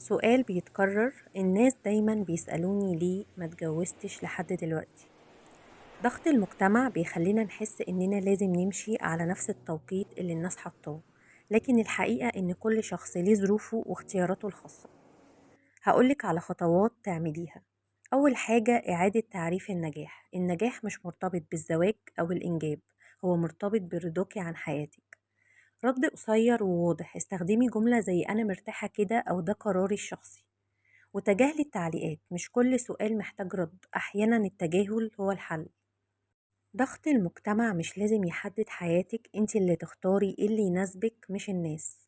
سؤال بيتكرر، الناس دايما بيسألوني ليه ما اتجوزتش لحد دلوقتي. ضغط المجتمع بيخلينا نحس إننا لازم نمشي على نفس التوقيت اللي الناس حطاه. لكن الحقيقة إن كل شخص ليه ظروفه واختياراته الخاصة. هقولك على خطوات تعمليها. أول حاجة إعادة تعريف النجاح مش مرتبط بالزواج أو الإنجاب، هو مرتبط برضاكي عن حياتك. رد قصير وواضح، استخدمي جملة زي أنا مرتاحة كده أو ده قراري الشخصي. وتجاهلي التعليقات، مش كل سؤال محتاج رد، أحيانا التجاهل هو الحل. ضغط المجتمع مش لازم يحدد حياتك، انت اللي تختاري ايه اللي يناسبك مش الناس.